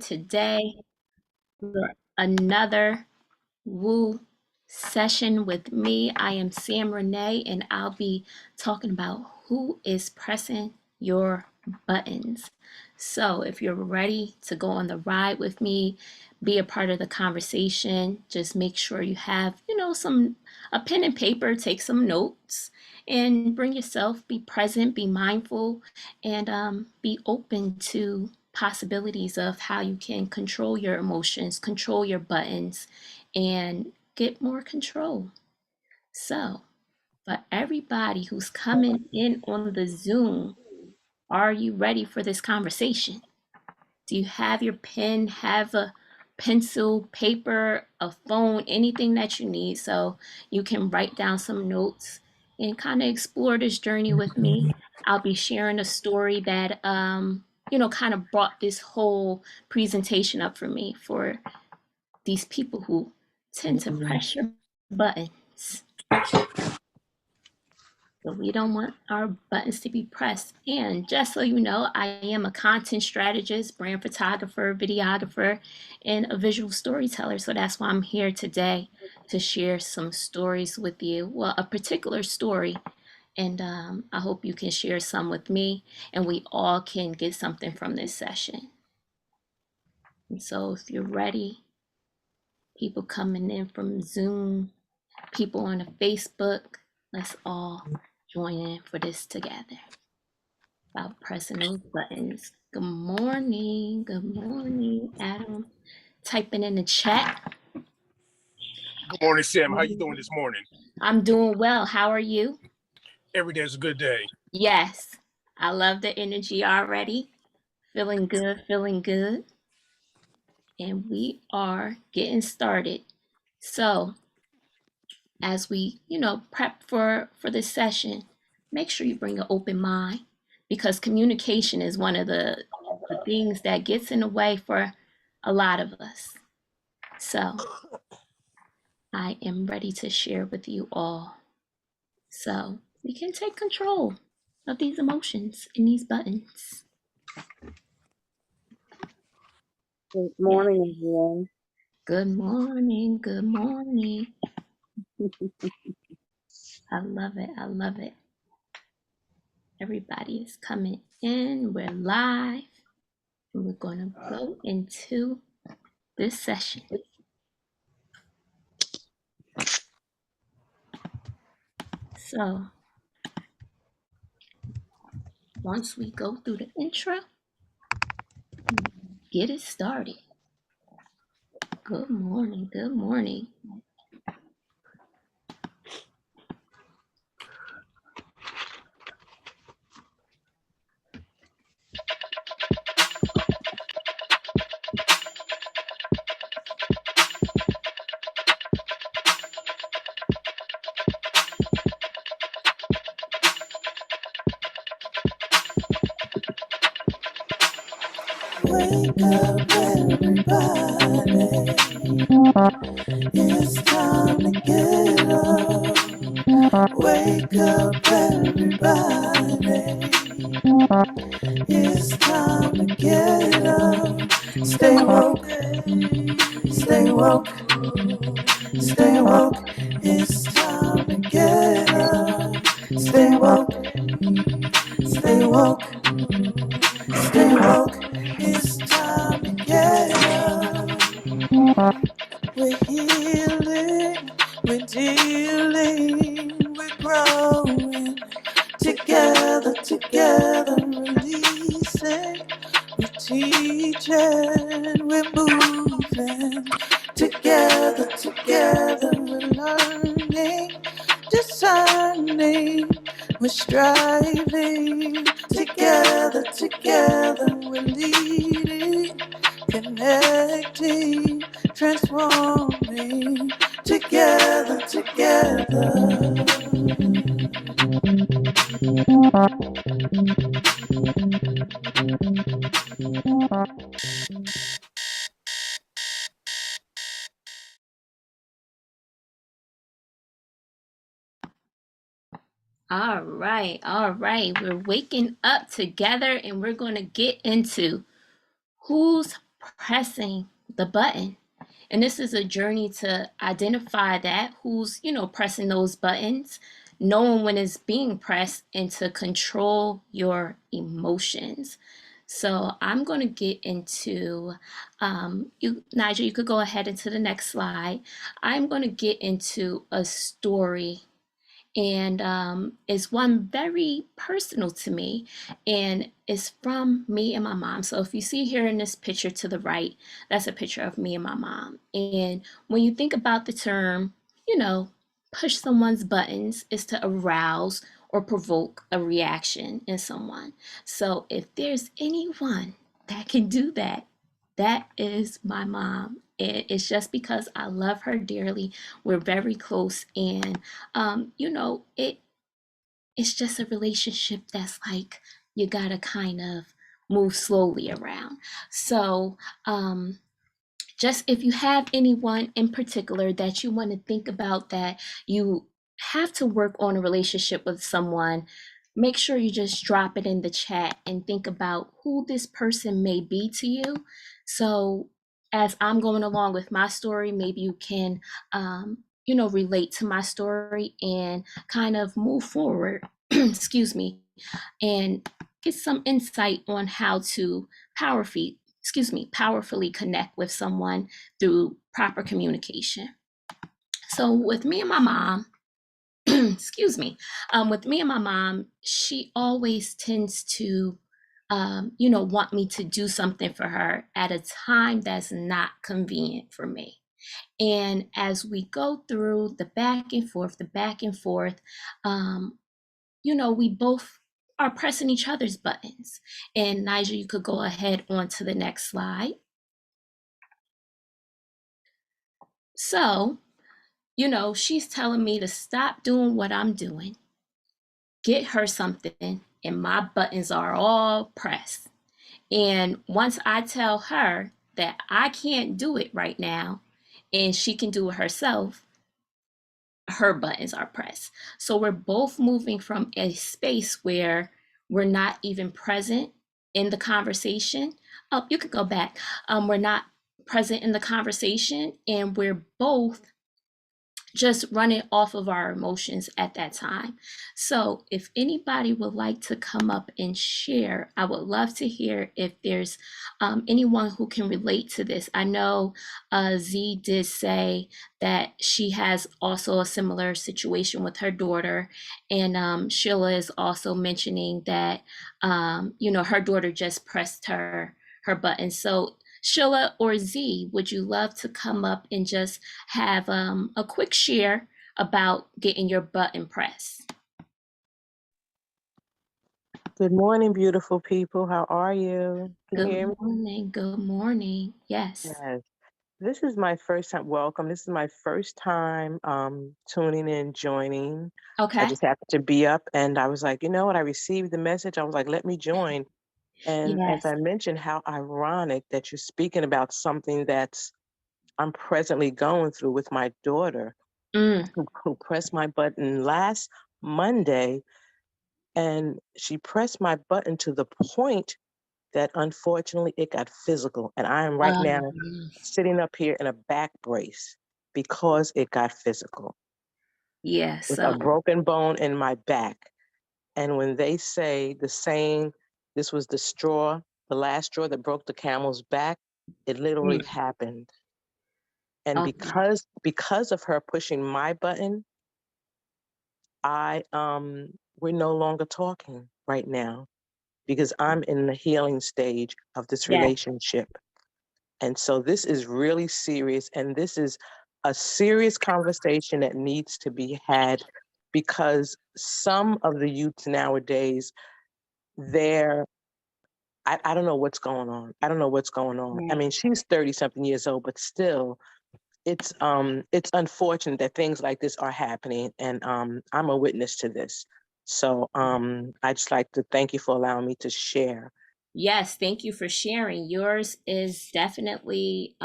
today for another Woo session with me. I am Sam Renee, and I'll be talking about who is pressing your buttons. So, if you're ready to go on the ride with me, be a part of the conversation, just make sure you have, some a pen and paper, take some notes, and bring yourself, be present, be mindful, and be open to possibilities of how you can control your emotions, control your buttons, and get more control. So, for everybody who's coming in on the Zoom, are you ready for this conversation? Do you have your pen, have a pencil, paper, a phone, anything that you need so you can write down some notes and kind of explore this journey with me? I'll be sharing a story that kind of brought this whole presentation up for me for these people who tend to press your buttons. But we don't want our buttons to be pressed. And just so you know, I am a content strategist, brand photographer, videographer, and a visual storyteller. So that's why I'm here today to share some stories with you. Well, a particular story. And I hope you can share some with me and we all can get something from this session. And so if you're ready, people coming in from Zoom, people on the Facebook, let's all join in for this together. About pressing those buttons. Good morning. Good morning, Adam. Typing in the chat. Good morning, Sam. How you doing this morning? I'm doing well. How are you? Every day is a good day. Yes. I love the energy already. Feeling good, feeling good. And we are getting started. So, as we, prep for this session, make sure you bring an open mind because communication is one of the things that gets in the way for a lot of us. So I am ready to share with you all so we can take control of these emotions and these buttons. Good morning, everyone. Good morning. Good morning. I love it. I love it. Everybody is coming in. We're live. And we're going to go into this session. So once we go through the intro, get it started. Good morning. Good morning. Wake up, everybody. It's time to get up. Wake up, everybody. It's time to get up. Stay woke, stay woke, stay woke. It's time to get up. Stay woke, stay woke, stay woke. It's time to get up. We're healing, we're dealing, we're growing. Together, together, releasing. We're teaching, we're moving. Together, together, we're learning, discerning. We're striving. Together, together, we're leading, connecting, transforming. Together, together. All right, all right. We're waking up together and we're going to get into who's pressing the button. And this is a journey to identify that who's, pressing those buttons, knowing when it's being pressed, and to control your emotions. So I'm going to get into, Nigel, you could go ahead into the next slide. I'm going to get into a story, and it's one very personal to me, and it's from me and my mom. So if you see here in this picture to the right, that's a picture of me and my mom. And when you think about the term, push someone's buttons, is to arouse or provoke a reaction in someone. So if there's anyone that can do that, that is my mom. It's just because I love her dearly. We're very close, and it's just a relationship that's like you gotta kind of move slowly around. So, just if you have anyone in particular that you want to think about, that you have to work on a relationship with someone, make sure you just drop it in the chat and think about who this person may be to you. So as I'm going along with my story, maybe you can relate to my story and kind of move forward excuse me, and get some insight on how to powerfully connect with someone through proper communication. So with me and my mom, with me and my mom, she always tends to, want me to do something for her at a time that's not convenient for me. And as we go through the back and forth, we both are pressing each other's buttons. And Nigel, you could go ahead on to the next slide. So, she's telling me to stop doing what I'm doing, get her something, and my buttons are all pressed. And once I tell her that I can't do it right now and she can do it herself, her buttons are pressed. So we're both moving from a space where we're not even present in the conversation. Oh, you could go back. We're not present in the conversation, and we're both just running off of our emotions at that time. So if anybody would like to come up and share, I would love to hear if there's anyone who can relate to this. I know Z did say that she has also a similar situation with her daughter, and Sheila is also mentioning that her daughter just pressed her button. So Sheila or Z, would you love to come up and just have a quick share about getting your button pressed? Good morning, beautiful people. How are you? Can you hear me? Good morning. Good morning. Yes. Yes. This is my first time. Welcome. This is my first time tuning in, joining. I Okay. just happened to be up and I was like, you know what? I received the message. I was like, let me join. And as Yes. I mentioned, how ironic that you're speaking about something that's I'm presently going through with my daughter Mm. who pressed my button last Monday. And she pressed my button to the point that unfortunately it got physical. And I am right now sitting up here in a back brace because it got physical yeah. with a So. broken bone in my back. And when they say the saying, this was the last straw that broke the camel's back, it literally Mm. happened. And Okay. because of her pushing my button, I we're no longer talking right now because I'm in the healing stage of this Yes. relationship. And so this is really serious, and this is a serious conversation that needs to be had because some of the youths nowadays, they're I don't know what's going on. I don't know what's going on. I Right. mean, she's 30 something years old, but still it's unfortunate that things like this are happening, and I'm a witness to this. So I just like to thank you for allowing me to share. Yes. Thank you for sharing. Yours is definitely,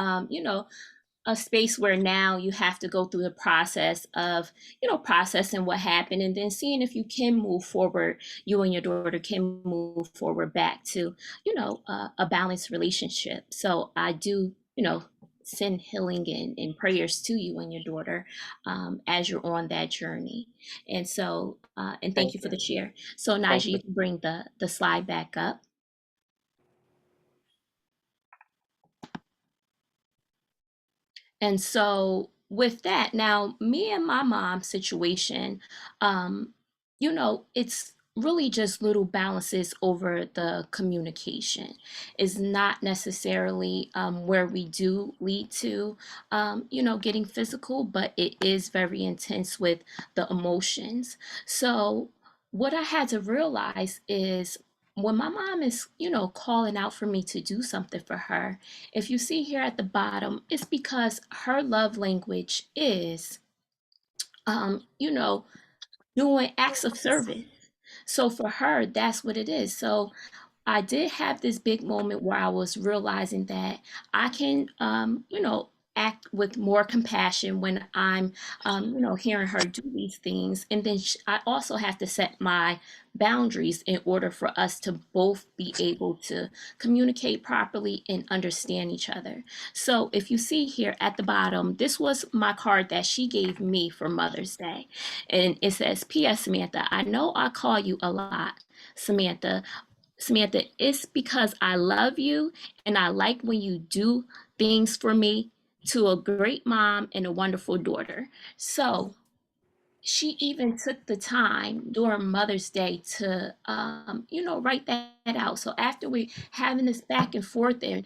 a space where now you have to go through the process of, processing what happened and then seeing if you can move forward, you and your daughter can move forward back to, a balanced relationship. So I do, send healing and prayers to you and your daughter as you're on that journey. And so, and thank Thank you for you. the share. So Thank Naja, you. you can bring the slide back up. And so with that, now me and my mom's situation, um, it's really just little balances over the communication. Is not necessarily where we do lead to, getting physical, but it is very intense with the emotions. So what I had to realize is when my mom is, calling out for me to do something for her, if you see here at the bottom, it's because her love language is, you know, doing acts of service. So for her, that's what it is. So I did have this big moment where I was realizing that I can, act with more compassion when I'm, hearing her do these things. And then I also have to set my boundaries in order for us to both be able to communicate properly and understand each other. So if you see here at the bottom, this was my card that she gave me for Mother's Day. And it says, P.S. Samantha, I know I call you a lot. Samantha, it's because I love you and I like when you do things for me, to a great mom and a wonderful daughter. So she even took the time during Mother's Day to, write that out. So after we having this back and forth, and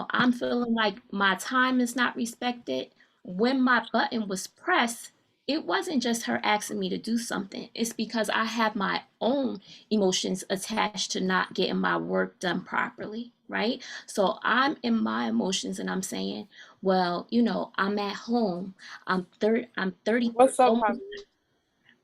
I'm feeling like my time is not respected. When my button was pressed, it wasn't just her asking me to do something. It's because I have my own emotions attached to not getting my work done properly, right? So I'm in my emotions, and I'm saying, well, I'm at home. I'm 30, What's up, almost Pop?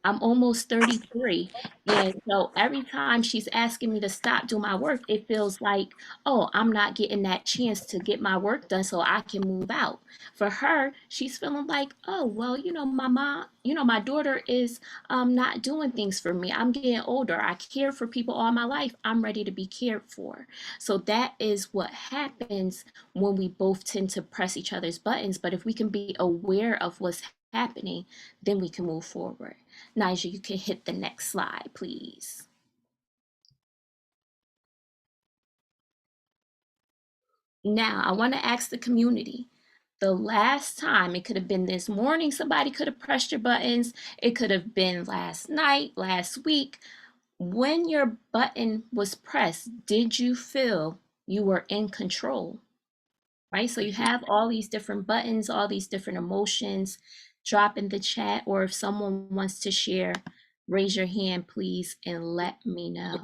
I'm almost 33. And so every time she's asking me to stop doing my work, it feels like, oh, I'm not getting that chance to get my work done so I can move out. For her, she's feeling like, oh, well, my mom, my daughter is not doing things for me. I'm getting older. I cared for people all my life. I'm ready to be cared for. So that is what happens when we both tend to press each other's buttons. But if we can be aware of what's happening, then we can move forward. Nigel, you can hit the next slide, please. Now, I want to ask the community. The last time, it could have been this morning, somebody could have pressed your buttons. It could have been last night, last week. When your button was pressed, did you feel you were in control? Right? So you have all these different buttons, all these different emotions. Drop in the chat, or if someone wants to share, raise your hand, please, and let me know.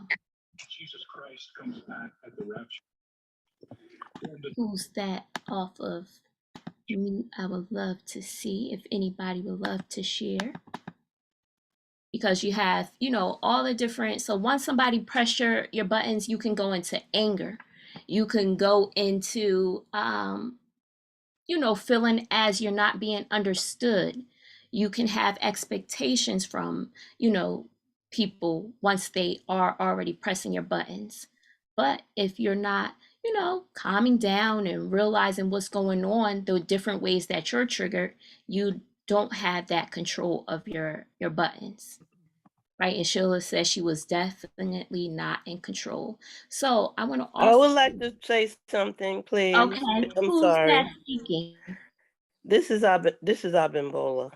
Jesus Christ comes back at the rapture. Who's that off of mute? I would love to see if anybody would love to share. Because you have, all the different, so once somebody pressure your buttons, you can go into anger. You can go into feeling as you're not being understood. You can have expectations from, people once they are already pressing your buttons. But if you're not, calming down and realizing what's going on, the different ways that you're triggered, you don't have that control of your buttons. Right? And Sheila says she was definitely not in control. So I want to I also, would like to say something, please. okay, I'm who's that sorry. speaking? This is Abimbola.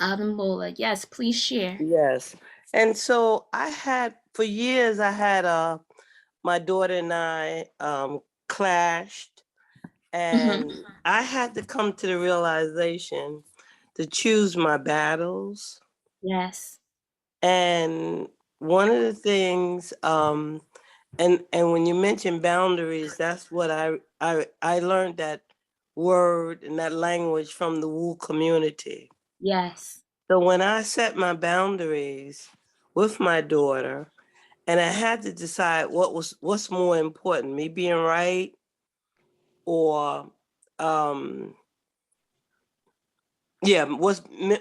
Abimbola, yes, please share. Yes. And so for years I had my daughter and I clashed, and I had to come to the realization to choose my battles. Yes. And one of the things and when you mention boundaries, that's what I learned that word and that language from the Wu community. Yes. So when I set my boundaries with my daughter, and I had to decide what's more important, me being right or Yeah,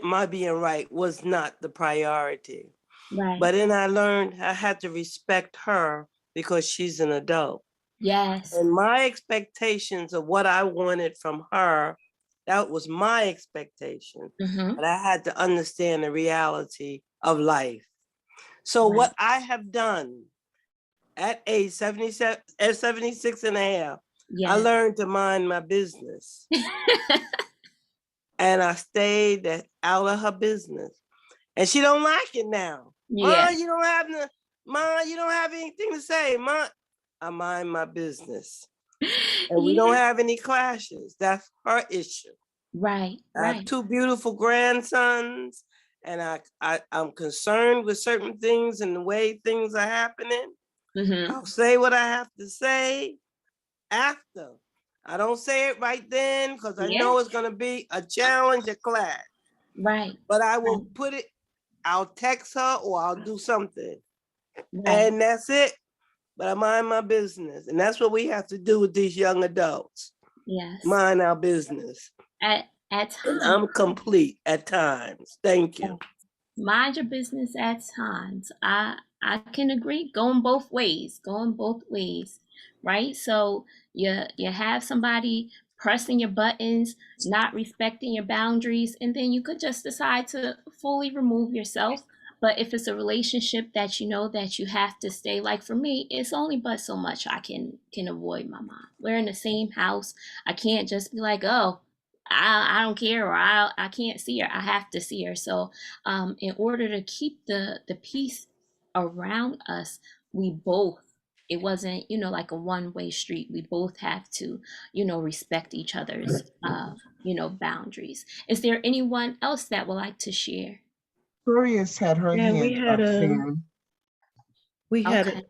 my being right was not the priority. Right. But then I learned I had to respect her because she's an adult. Yes. And my expectations of what I wanted from her, that was my expectation. Mm-hmm. But I had to understand the reality of life. So Right. what I have done at age 77, at 76 and a half, I Yes. learned to mind my business. And I stayed out of her business. And she don't like it now. Yeah. Ma, you don't have anything to say. Ma, I mind my business. And we don't have any clashes. That's her issue. Right. I have 2 beautiful grandsons, and I'm concerned with certain things and the way things are happening. Mm-hmm. I'll say what I have to say after. I don't say it right then because I know it's going to be a challenge, a class. Right. But I will put it, I'll text her or I'll do something. Right. And that's it. But I mind my business. And that's what we have to do with these young adults. Yes. Mind our business. At times. And I'm complete at times. Thank you. Mind your business at times. I can agree. Going both ways. Right? So you have somebody pressing your buttons, not respecting your boundaries, and then you could just decide to fully remove yourself. But if it's a relationship that you know that you have to stay, like for me, it's only but so much I can avoid my mom. We're in the same house. I can't just be like, oh, I don't care, or I can't see her. I have to see her. So in order to keep the peace around us, we both, it wasn't, like a one-way street. We both have to, respect each other's boundaries. Is there anyone else that would like to share? Victoria's had her Yeah, we hand had up, a Sam. Okay.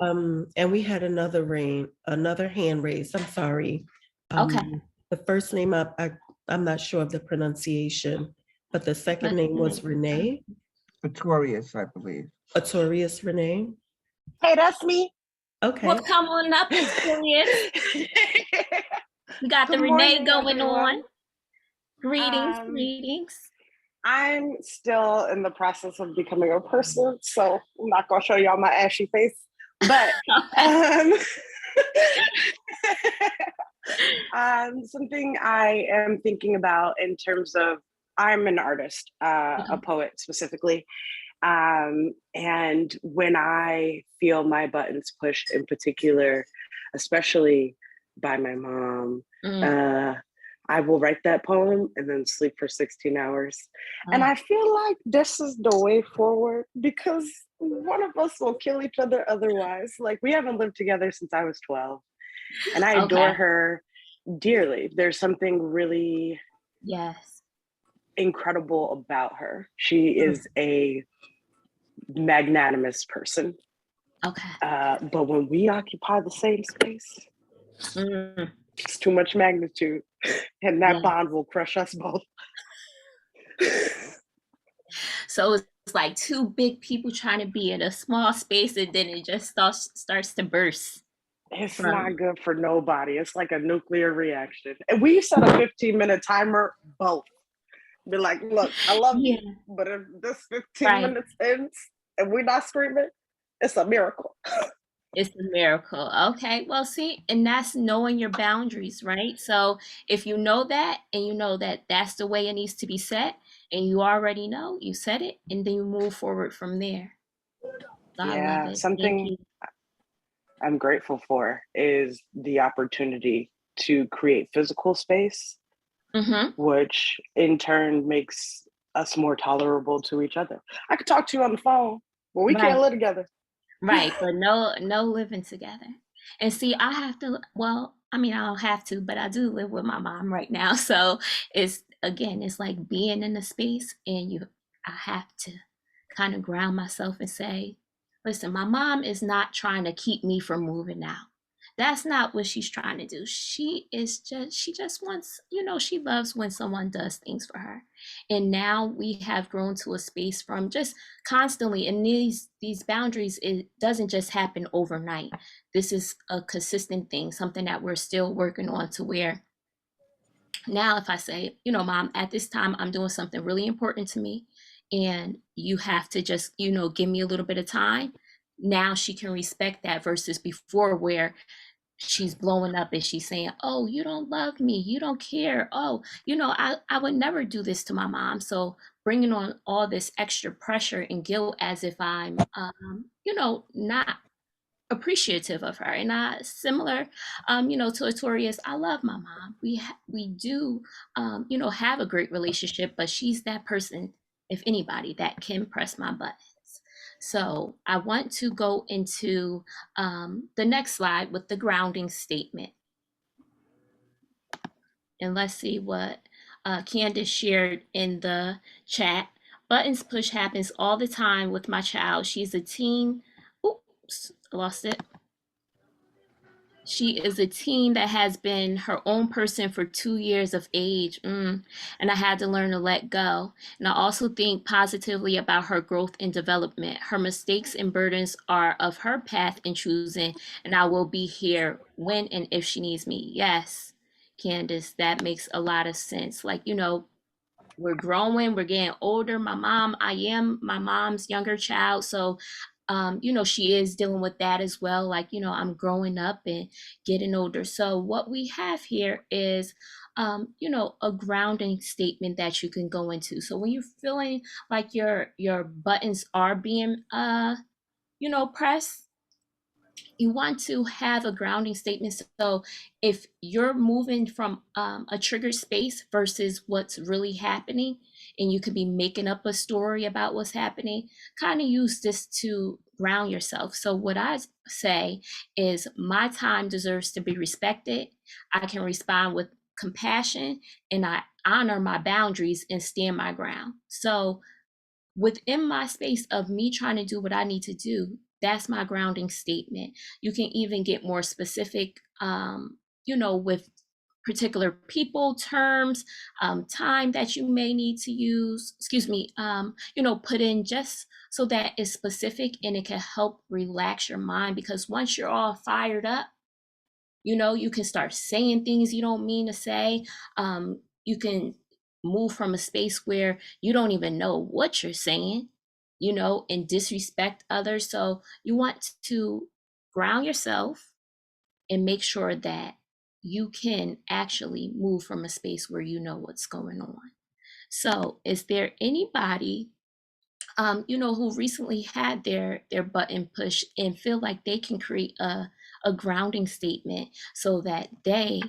and we had another hand raised. I'm sorry. Okay. The first name I'm not sure of the pronunciation, but the second name was Renee. Victoria's, I believe. Artorius Renee. Hey, that's me. Okay. Well, come on up, Victorious. We got the Good Renee morning, going everyone. on. Greetings, Um, greetings. I'm still in the process of becoming a person, so I'm not gonna show y'all my ashy face. But something I am thinking about in terms of, I'm an artist, a poet specifically. And when I feel my buttons pushed in particular, especially by my mom, I will write that poem and then sleep for 16 hours. And I feel like this is the way forward because one of us will kill each other otherwise. Like, we haven't lived together since I was 12 and I adore her dearly. There's something really incredible about her. She is a magnanimous person. Okay. But when we occupy the same space, it's too much magnitude, and that bond will crush us both. So it's like two big people trying to be in a small space, and then it just starts to burst. It's not good for nobody. It's like a nuclear reaction. And we set a 15-minute timer, both. Be like, look, I love you, but if this 15 minutes ends and we're not screaming, it's a miracle. It's a miracle. Okay. Well, see, and that's knowing your boundaries, right? So if you know that and you know that that's the way it needs to be set, and you already know, you set it, and then you move forward from there. So I love it. Something I'm grateful for is the opportunity to create physical space, which in turn makes us more tolerable to each other. I could talk to you on the phone, but we can't live together. Right, but no living together. And see, I have to, well, I mean, I don't have to, but I do live with my mom right now. So it's like being in the space, and I have to kind of ground myself and say, listen, my mom is not trying to keep me from moving out. That's not what she's trying to do. She just wants, she loves when someone does things for her. And now we have grown to a space from just constantly, and these boundaries, it doesn't just happen overnight. This is a consistent thing, something that we're still working on, to where Now, if I say, you know, Mom, at this time, I'm doing something really important to me, and you have to just, you know, give me a little bit of time. Now she can respect that versus before where she's blowing up and she's saying, oh, you don't love me, you don't care, oh, you know, I would never do this to my mom. So bringing on all this extra pressure and guilt as if I'm you know, not appreciative of her. And I similar, you know, to Toria's, I love my mom. We do you know, have a great relationship, but she's that person, if anybody, that can press my buttons. So I want to go into the next slide with the grounding statement. And let's see what Candace shared in the chat. Buttons push happens all the time with my child. She's a teen. Oops, I lost it. She is a teen that has been her own person for 2 years of age. And I had to learn to let go. And I also think positively about her growth and development. Her mistakes and burdens are of her path and choosing, and I will be here when and if she needs me. Yes, Candace, that makes a lot of sense. Like, you know, we're growing, we're getting older. I am my mom's younger child. So, you know, she is dealing with that as well. Like, you know, I'm growing up and getting older. So, what we have here is, you know, a grounding statement that you can go into. So, when you're feeling like your buttons are being, you know, pressed, you want to have a grounding statement. So if you're moving from a triggered space versus what's really happening, and you could be making up a story about what's happening, kind of use this to ground yourself. So what I say is, my time deserves to be respected. I can respond with compassion, and I honor my boundaries and stand my ground. So within my space of me trying to do what I need to do, that's my grounding statement. You can even get more specific, you know, with particular people, terms, time that you may need to use, you know, put in just so that it's specific and it can help relax your mind. Because once you're all fired up, you know, you can start saying things you don't mean to say. You can move from a space where you don't even know what you're saying, you know, and disrespect others. So you want to ground yourself and make sure that you can actually move from a space where you know what's going on. So is there anybody you know, who recently had their button pushed and feel like they can create a grounding statement so that they,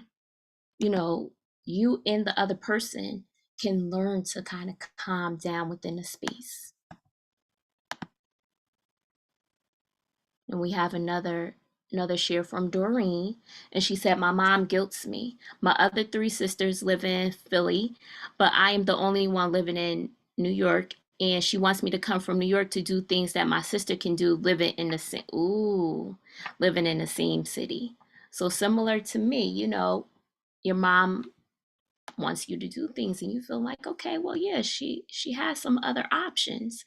you know, you and the other person can learn to kind of calm down within the space? And we have another share from Doreen, and she said, my mom guilts me. My other three sisters live in Philly, but I am the only one living in New York, and she wants me to come from New York to do things that my sister can do living in the same city. So similar to me, you know, your mom wants you to do things and you feel like, okay, well, yeah, she has some other options,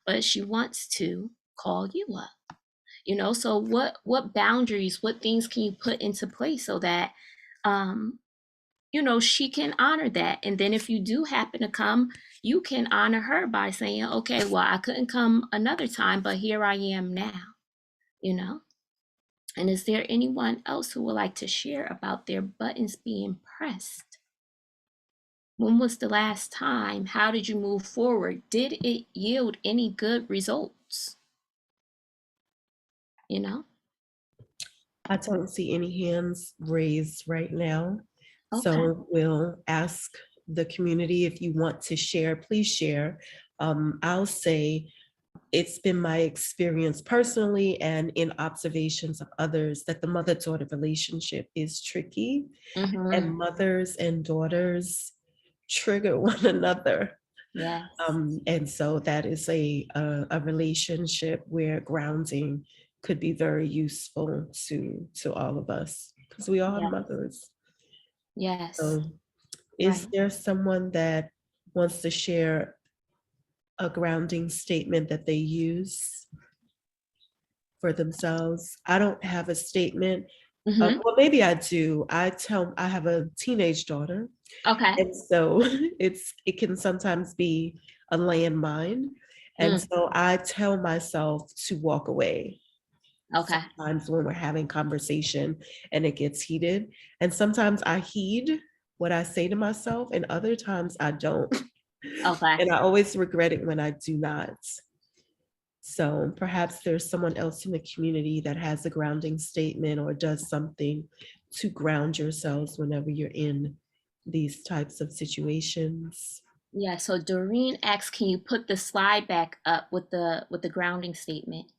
but she wants to call you up. You know, so what boundaries, what things can you put into place so that you know, she can honor that? And then if you do happen to come, you can honor her by saying, okay, well, I couldn't come another time, but here I am now, you know. And is there anyone else who would like to share about their buttons being pressed? When was the last time? How did you move forward? Did it yield any good results? You know? I don't see any hands raised right now. Okay. So we'll ask the community if you want to share, please share. I'll say it's been my experience personally and in observations of others that the mother-daughter relationship is tricky, and mothers and daughters trigger one another. Yes. And so that is a relationship where grounding could be very useful to all of us, because we all have Yes. mothers. Yes. So is Right. there someone that wants to share a grounding statement that they use for themselves? I don't have a statement. Well, maybe I do. I have a teenage daughter, Okay. and so it can sometimes be a landmine. And so I tell myself to walk away. Okay. Sometimes when we're having conversation and it gets heated, and sometimes I heed what I say to myself, and other times I don't. Okay. And I always regret it when I do not. So perhaps there's someone else in the community that has a grounding statement or does something to ground yourselves whenever you're in these types of situations. Yeah. So Doreen asks, can you put the slide back up with the grounding statement?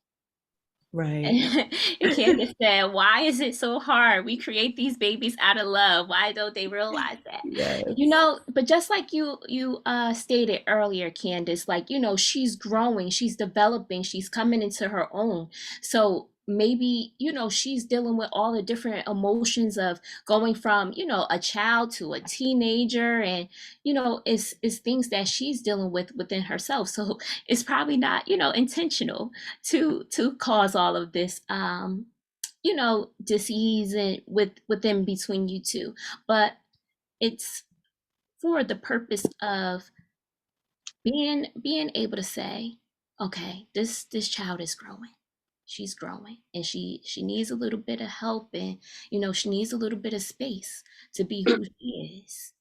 Right. And Candace said, why is it so hard? We create these babies out of love. Why don't they realize that? Yes. You know, but just like you stated earlier, Candace, like, you know, she's growing, she's developing, she's coming into her own. So maybe, you know, she's dealing with all the different emotions of going from, you know, a child to a teenager, and, you know, it's things that she's dealing with within herself. So it's probably not, you know, intentional to cause all of this you know, disease and within between you two, but it's for the purpose of being able to say, okay, this child is growing, she's growing, and she needs a little bit of help, and, you know, she needs a little bit of space to be who she is.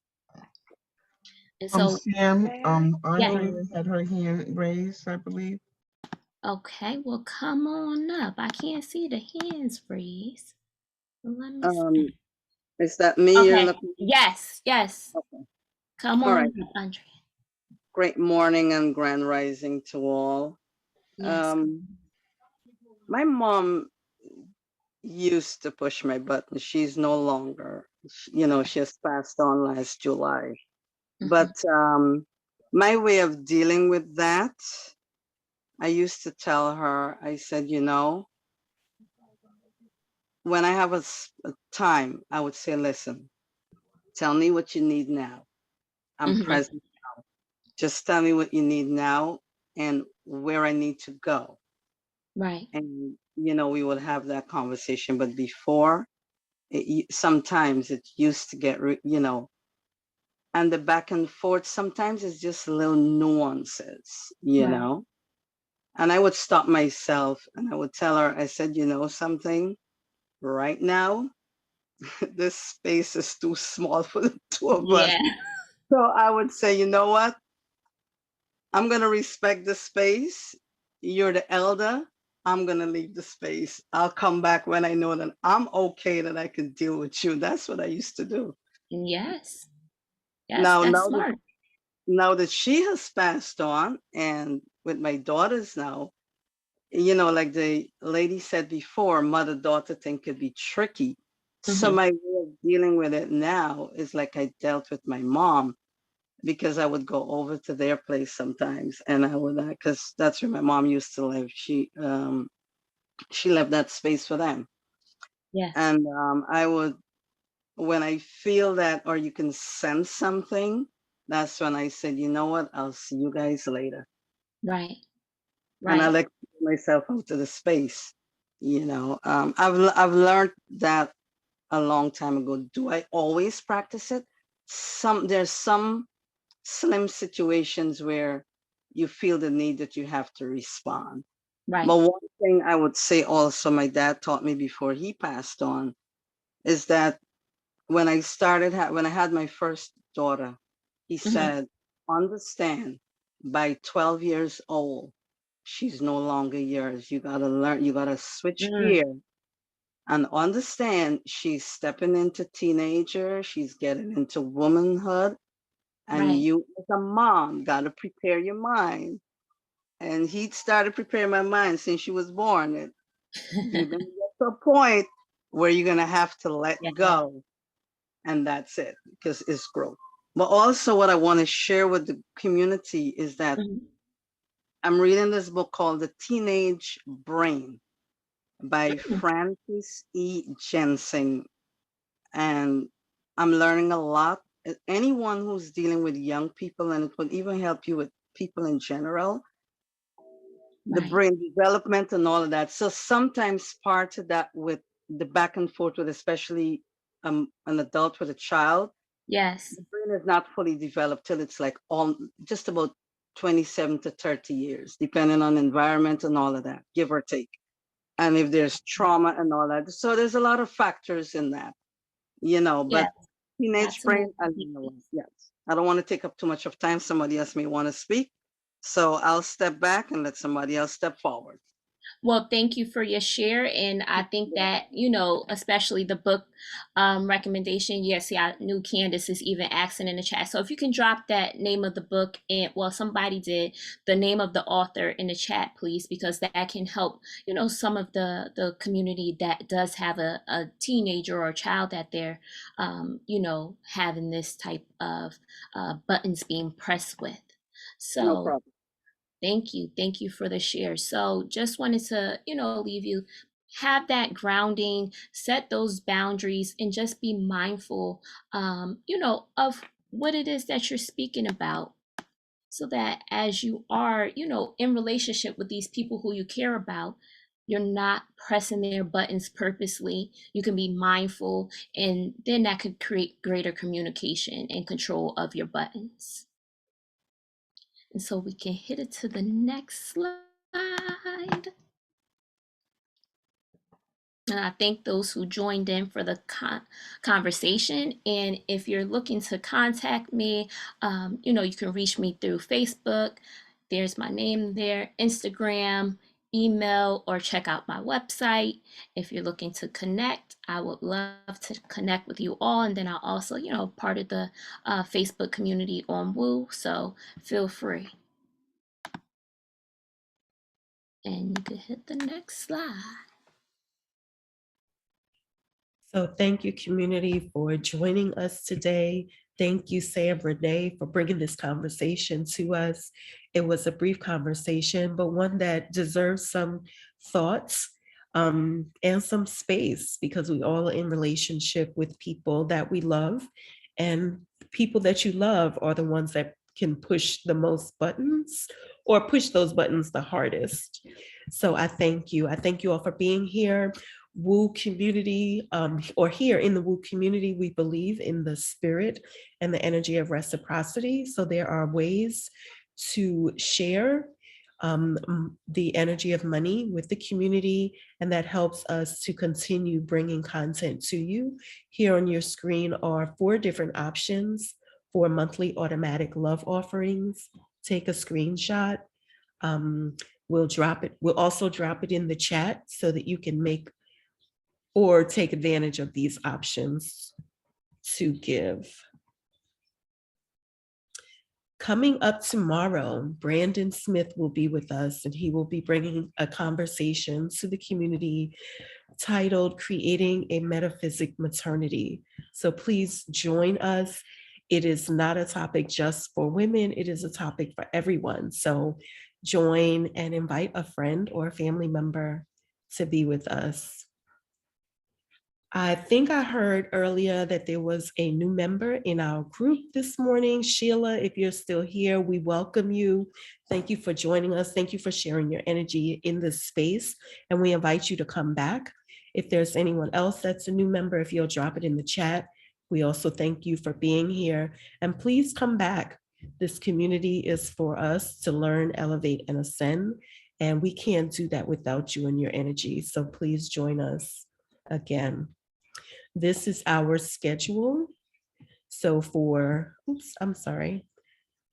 And so Sam, yeah. Andrea had her hand raised, I believe. Okay, well, come on up. I can't see the hands raised. Let me see. Is that me you're Okay. looking? Yes, yes. Okay. Come All on right. up, Andrea. Great morning and grand rising to all. Yes. My mom used to push my button. She's no longer. You know, she has passed on last July. But my way of dealing with that, I used to tell her, I said, you know, when I have a time, I would say, listen, tell me what you need now. I'm present. Just tell me what you need now and where I need to go. Right. And, you know, we would have that conversation. But before, sometimes it used to get, you know, and the back and forth, sometimes it's just little nuances, you Right. know. And I would stop myself and I would tell her, I said, you know something, right now, this space is too small for the two of us. Yeah. So I would say, you know what? I'm going to respect the space. You're the elder. I'm going to leave the space. I'll come back when I know that I'm okay, that I can deal with you. That's what I used to do. Yes. Yes, Now, that's smart. now that she has passed on, and with my daughters now, you know, like the lady said before, mother-daughter thing could be tricky. So my way of dealing with it now is like I dealt with my mom, because I would go over to their place sometimes, and I would, because that's where my mom used to live. She left that space for them, Yes. and I would, when I feel that, or you can sense something, that's when I said, you know what, I'll see you guys later, Right. and I Right. let myself out to the space. You know, I've learned that a long time ago. Do I always practice it? There's some slim situations where you feel the need that you have to respond. Right. But one thing I would say also, my dad taught me before he passed on, is that when I started, when I had my first daughter, he said, understand, by 12 years old, she's no longer yours. You got to learn, you got to switch gear and understand she's stepping into teenager, she's getting into womanhood, and Right. you as a mom got to prepare your mind. And he started preparing my mind since she was born. You're going to get to a point where you're going to have to let Yeah. go, and that's it, because it's growth. But also what I want to share with the community is that I'm reading this book called The Teenage Brain by Francis E. Jensen, and I'm learning a lot. Anyone who's dealing with young people, and it will even help you with people in general, the Right. brain development and all of that. So sometimes part of that with the back and forth with, especially an adult with a child, Yes. the brain is not fully developed till it's like just about 27 to 30 years, depending on environment and all of that, give or take. And if there's trauma and all that. So there's a lot of factors in that, Yes. but teenage Lots of brain, moving yes. I don't want to take up too much of time. Somebody else may want to speak. So I'll step back and let somebody else step forward. Well, thank you for your share. And I think that, especially the book recommendation, yes, yeah, I knew Candace is even asking in the chat. So if you can drop that name of the book and, well, somebody did, the name of the author in the chat, please, because that can help, some of the community that does have a teenager or a child that they're, having this type of buttons being pressed with. No So problem. thank you. Thank you for the share. So just wanted to, leave you, have that grounding, set those boundaries, and just be mindful, of what it is that you're speaking about. So that as you are, in relationship with these people who you care about, you're not pressing their buttons purposely. You can be mindful, and then that could create greater communication and control of your buttons. And so we can hit it to the next slide. And I thank those who joined in for the conversation. And if you're looking to contact me, you can reach me through Facebook. There's my name there, Instagram, email, or check out my website. If you're looking to connect, I would love to connect with you all. And then I'll also, part of the Facebook community on Woo. So feel free. And you can hit the next slide. So thank you, community, for joining us today. Thank you, Sam Renee, for bringing this conversation to us. It was a brief conversation, but one that deserves some thoughts and some space, because we all are in relationship with people that we love, and people that you love are the ones that can push the most buttons or push those buttons the hardest. So I thank you. I thank you all for being here. Woo community, or here in the Woo community, we believe in the spirit and the energy of reciprocity. So there are ways to share the energy of money with the community, and that helps us to continue bringing content to you. Here on your screen are 4 different options for monthly automatic love offerings. Take a screenshot. We'll drop it. We'll also drop it in the chat so that you can make or take advantage of these options to give. Coming up tomorrow, Brandon Smith will be with us, and he will be bringing a conversation to the community titled Creating a Metaphysic Maternity. So please join us. It is not a topic just for women, it is a topic for everyone. So join and invite a friend or a family member to be with us. I think I heard earlier that there was a new member in our group this morning. Sheila, if you're still here, we welcome you. Thank you for joining us. Thank you for sharing your energy in this space. And we invite you to come back. If there's anyone else that's a new member, if you'll drop it in the chat. We also thank you for being here. And please come back. This community is for us to learn, elevate, and ascend. And we can't do that without you and your energy. So please join us again. This is our schedule. So for,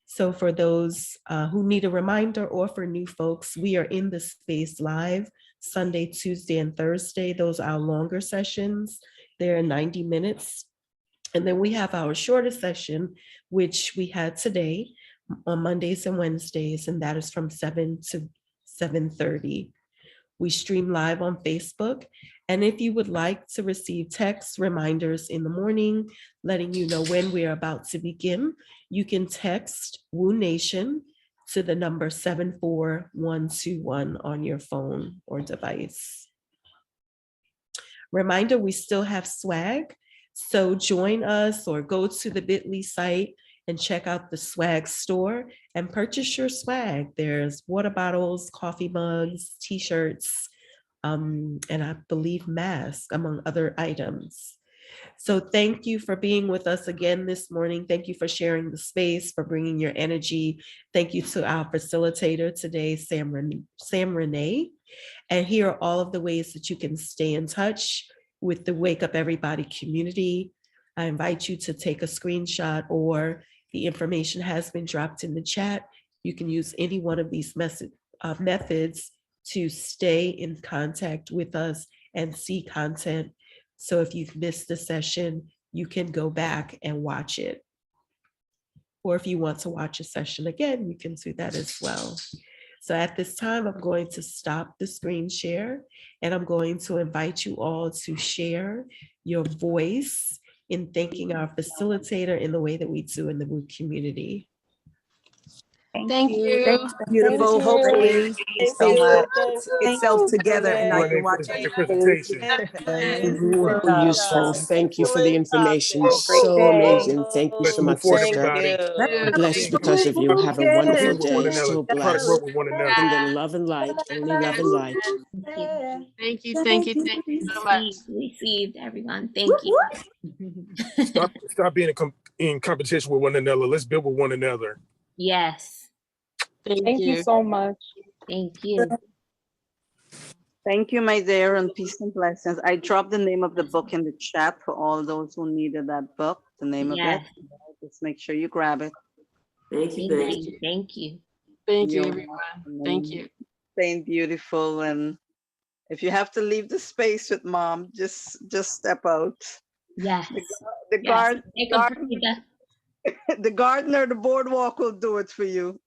So for those who need a reminder, or for new folks, we are in the space live Sunday, Tuesday, and Thursday. Those are our longer sessions. They're 90 minutes. And then we have our shorter session, which we had today on Mondays and Wednesdays, and that is from 7 to 7:30. We stream live on Facebook. And if you would like to receive text reminders in the morning, letting you know when we're about to begin, you can text Woo Nation to the number 74121 on your phone or device. Reminder, we still have swag. So join us or go to the bit.ly site and check out the swag store and purchase your swag. There's water bottles, coffee mugs, t-shirts, and I believe mask, among other items. So thank you for being with us again this morning. Thank you for sharing the space, for bringing your energy. Thank you to our facilitator today, Sam Renee. And here are all of the ways that you can stay in touch with the Wake Up Everybody community. I invite you to take a screenshot, or the information has been dropped in the chat. You can use any one of these methods to stay in contact with us and see content. So if you've missed the session, you can go back and watch it. Or if you want to watch a session again, you can do that as well. So at this time, I'm going to stop the screen share, and I'm going to invite you all to share your voice in thanking our facilitator in the way that we do in the WOO community. Thank you. Thanks, Beautiful. Thank Hopefully you so things will much. get itself together and I can Renee, for watch the it. great presentation. Good Really useful. job. Thank you for the information. Have a great So day. amazing. Thank you Let's so move much, forward, sister. everybody. Blessed Continue because of you. Have a wonderful with one day. another. So Try to blessed. work with one another. And then love and light. Only love and light. Thank you. Received, everyone. Thank you. Stop being in competition with one another. Let's build with one another. Yes. Thank you so much. Thank you. Thank you, my dear, and peace and blessings. I dropped the name of the book in the chat for all those who needed that book, the name of it. Yes. Just make sure you grab it. Thank you. Thank you. Thank you, You're everyone. welcome. Thank you. Staying beautiful, and if you have to leave the space with mom, just step out. Yes. The Yes. Take a breather. the gardener, the boardwalk will do it for you.